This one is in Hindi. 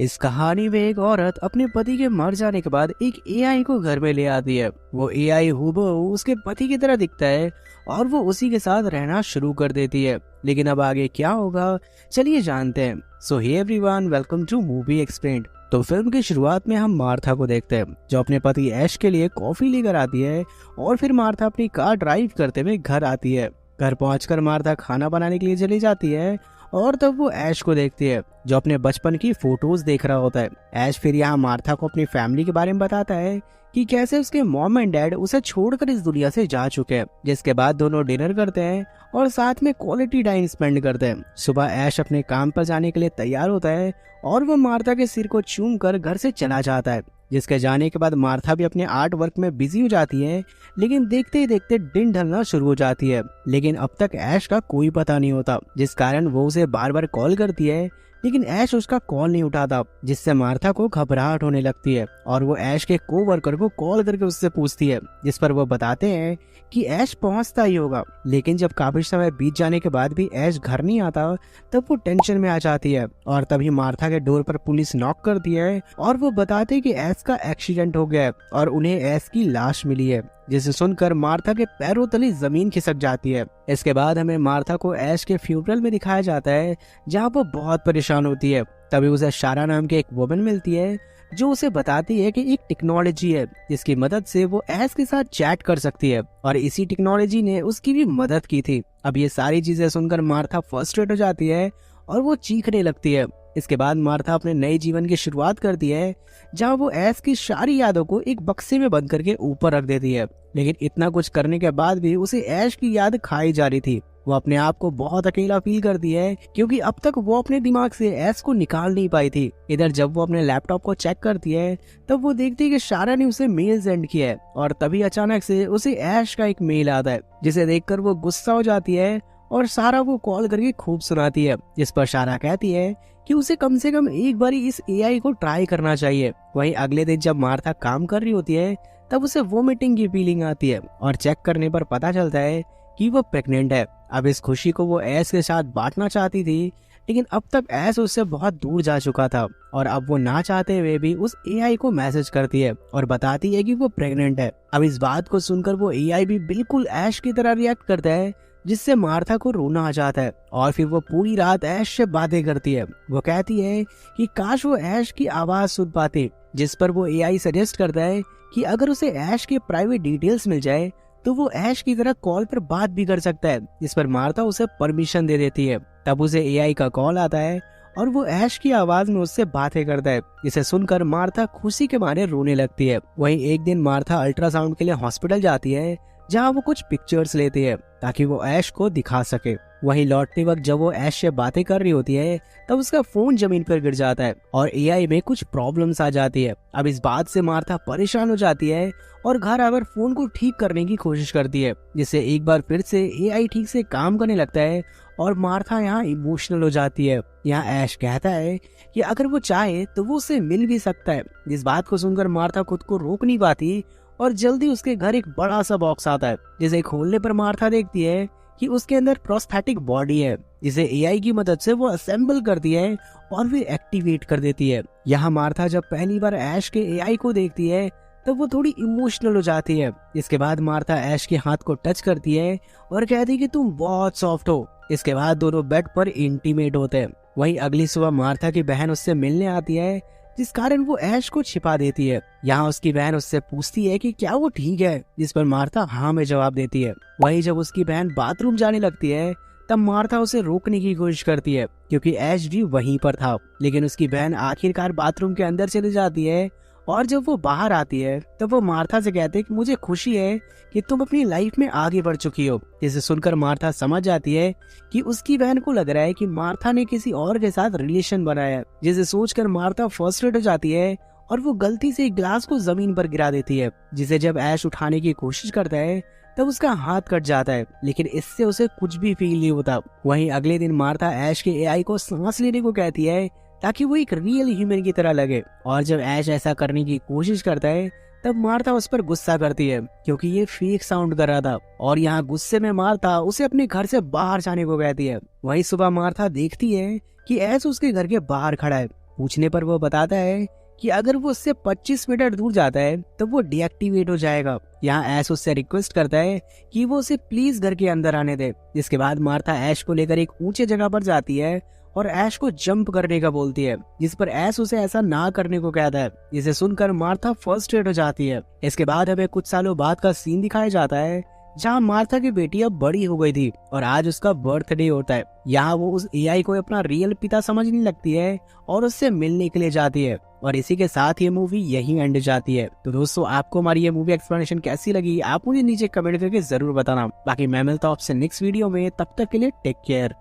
इस कहानी में एक औरत अपने पति के मर जाने के बाद एक एआई को घर में ले आती है। वो एआई हूबहू उसके पति की तरह दिखता है और वो उसी के साथ रहना शुरू कर देती है। लेकिन अब आगे क्या होगा, चलिए जानते हैं। So hey everyone, welcome to movie explained. तो फिल्म की शुरुआत में हम मार्था को देखते हैं जो अपने पति ऐश के लिए कॉफी लेकर आती है और फिर मार्था अपनी कार ड्राइव करते हुए घर आती है। घर पहुंचकर मार्था खाना बनाने के लिए चली जाती है और तब वो ऐश को देखती है जो अपने बचपन की फोटोज देख रहा होता है। ऐश फिर यहाँ मार्था को अपनी फैमिली के बारे में बताता है कि कैसे उसके मॉम एंड डैड उसे छोड़कर इस दुनिया से जा चुके हैं। जिसके बाद दोनों डिनर करते हैं और साथ में क्वालिटी टाइम स्पेंड करते हैं। सुबह ऐश अपने काम पर जाने के लिए तैयार होता है और वो मार्था के सिर को चूम कर घर से चला जाता है। जिसके जाने के बाद मार्था भी अपने आर्ट वर्क में बिजी हो जाती है, लेकिन देखते ही देखते दिन ढलना शुरू हो जाती है। लेकिन अब तक ऐश का कोई पता नहीं होता, जिस कारण वो उसे बार बार कॉल करती है लेकिन ऐश उसका कॉल नहीं उठाता, जिससे मार्था को घबराहट होने लगती है और वो ऐश के कोवर्कर को कॉल करके उससे पूछती है, जिस पर वो बताते हैं कि ऐश पहुंचता ही होगा। लेकिन जब काफी समय बीत जाने के बाद भी ऐश घर नहीं आता, तब वो टेंशन में आ जाती है और तभी मार्था के डोर पर पुलिस नॉक करती है और वो बताते हैं कि ऐश का एक्सीडेंट हो गया है और उन्हें ऐश की लाश मिली है। जिसे सुनकर मार्था के पैरों तले जमीन खिसक जाती है। इसके बाद हमें मार्था को ऐश के फ्यूनरल में दिखाया जाता है जहाँ वो बहुत परेशान होती है। तभी उसे शारा नाम की एक वुमन मिलती है जो उसे बताती है कि एक टेक्नोलॉजी है जिसकी मदद से वो ऐश के साथ चैट कर सकती है और इसी टेक्नोलॉजी ने उसकी भी मदद की थी। अब ये सारी चीजें सुनकर मार्था फ्रस्ट्रेट हो जाती है और वो चीखने लगती है। इसके बाद मार्था अपने नए जीवन की शुरुआत करती है जहाँ वो ऐश की सारी यादों को एक बक्से में बंद करके ऊपर रख देती है। लेकिन इतना कुछ करने के बाद भी उसे ऐश की याद खाई जा रही थी। वो अपने आप को बहुत अकेला फील करती है क्योंकि अब तक वो अपने दिमाग से ऐश को निकाल नहीं पाई थी। इधर जब वो अपने लैपटॉप को चेक करती है तब वो देखती है कि शारा ने उसे मेल सेंड किया है और तभी अचानक से उसे ऐश का एक मेल आता है, जिसे देखकर वो गुस्सा हो जाती है और सारा वो कॉल करके खूब सुनाती है। जिस पर शारा कहती है कि उसे कम से कम एक बार इस एआई को ट्राई करना चाहिए। वहीं अगले दिन जब मार्था काम कर रही होती है तब उसे वोमिटिंग की फीलिंग आती है और चेक करने पर पता चलता है कि वो प्रेग्नेंट है। अब इस खुशी को वो ऐश के साथ बांटना चाहती थी, लेकिन अब तक ऐश उससे बहुत दूर जा चुका था और अब वो ना चाहते हुए भी उस एआई को मैसेज करती है और बताती है कि वो प्रेग्नेंट है। अब इस बात को सुनकर वो एआई भी बिल्कुल ऐश की तरह रिएक्ट करता है, जिससे मार्था को रोना आ जाता है और फिर वो पूरी रात ऐश से बातें करती है। वो कहती है कि काश वो ऐश की आवाज सुन पाती, जिस पर वो एआई सजेस्ट करता है कि अगर उसे ऐश के प्राइवेट डिटेल्स मिल जाए तो वो ऐश की तरह कॉल पर बात भी कर सकता है। जिस पर मार्था उसे परमिशन दे देती है। तब उसे एआई का कॉल आता है और वो ऐश की आवाज में उससे बातें करता है, जिसे सुनकर मार्था खुशी के मारे रोने लगती है। वहीं एक दिन मार्था अल्ट्रासाउंड के लिए हॉस्पिटल जाती है जहाँ वो कुछ पिक्चर्स लेती है ताकि वो ऐश को दिखा सके। वहीं लौटते वक्त जब वो ऐश से बातें कर रही होती है तब उसका फोन जमीन पर गिर जाता है और एआई में कुछ प्रॉब्लम्स आ जाती है। अब इस बात से मार्था परेशान हो जाती है और घर आकर फोन को ठीक करने की कोशिश करती है, जिससे एक बार फिर से एआई ठीक से काम करने लगता है और मार्था यहाँ इमोशनल हो जाती है। यहाँ ऐश कहता है कि अगर वो चाहे तो वो उससे मिल भी सकता है। इस बात को सुनकर मार्था खुद को रोक नहीं पाती और जल्दी उसके घर एक बड़ा सा बॉक्स आता है, जिसे खोलने पर मार्था देखती है कि उसके अंदर प्रोस्थेटिक बॉडी है, जिसे एआई की मदद से वो असेंबल करती है और फिर एक्टिवेट कर देती है। यहाँ मार्था जब पहली बार ऐश के एआई को देखती है तब वो थोड़ी इमोशनल हो जाती है। इसके बाद मार्था ऐश के हाथ को टच करती है और कहती है कि तुम बहुत सॉफ्ट हो। इसके बाद दोनों बेड पर इंटीमेट होते हैं। वहीं अगली सुबह मार्था की बहन उससे मिलने आती है, जिस कारण वो ऐश को छिपा देती है। यहाँ उसकी बहन उससे पूछती है कि क्या वो ठीक है, जिस पर मार्था हाँ में जवाब देती है। वहीं जब उसकी बहन बाथरूम जाने लगती है तब मार्था उसे रोकने की कोशिश करती है क्योंकि ऐश भी वहीं पर था। लेकिन उसकी बहन आखिरकार बाथरूम के अंदर चली जाती है और जब वो बाहर आती है तब वो मार्था से कहते हैं कि मुझे खुशी है कि तुम अपनी लाइफ में आगे बढ़ चुकी हो। जिसे सुनकर मार्था समझ जाती है कि उसकी बहन को लग रहा है कि मार्था ने किसी और के साथ रिलेशन बनाया है। जिसे सोचकर मार्था फ्रस्ट्रेट हो जाती है और वो गलती से एक ग्लास को जमीन पर गिरा देती है, जिसे जब ऐश उठाने की कोशिश करता है तब उसका हाथ कट जाता है, लेकिन इससे उसे कुछ भी फील नहीं होता। वहीं अगले दिन मार्था ऐश के एआई को सांस लेने को कहती है ताकि वो एक रियल ह्यूमन की तरह लगे और जब ऐश ऐसा करने की कोशिश करता है तब मार्था उस पर गुस्सा करती है क्योंकि ये फेक साउंड कर रहा था और यहाँ गुस्से में मार्था उसे अपने घर से बाहर जाने को कहती है। वहीं सुबह मार्था देखती है कि ऐश उसके घर के बाहर खड़ा है। पूछने पर वो बताता है कि अगर वो उससे 25 मीटर दूर जाता है तो वो डीएक्टिवेट हो जाएगा। यहाँ ऐश उससे रिक्वेस्ट करता है कि वो उसे प्लीज घर के अंदर आने दे। जिसके बाद मार्था ऐश को लेकर एक ऊंचे जगह पर जाती है और ऐश को जंप करने का बोलती है, जिस पर ऐश उसे ऐसा ना करने को कहता है, जिसे सुनकर मार्था फ्रस्ट्रेट हो जाती है। इसके बाद हमें कुछ सालों बाद का सीन दिखाया जाता है जहाँ मार्था की बेटी अब बड़ी हो गई थी और आज उसका बर्थडे होता है। यहाँ वो उस एआई को अपना रियल पिता समझने लगती है और उससे मिलने के लिए जाती है। और इसी के साथ ये मूवी यहीं एंड जाती है। तो दोस्तों, आपको हमारी ये मूवी एक्सप्लेनेशन कैसी लगी आप मुझे नीचे कमेंट करके जरूर बताना। बाकी मैं मिलता हूँ आपसे नेक्स्ट वीडियो में, तब तक के लिए टेक केयर।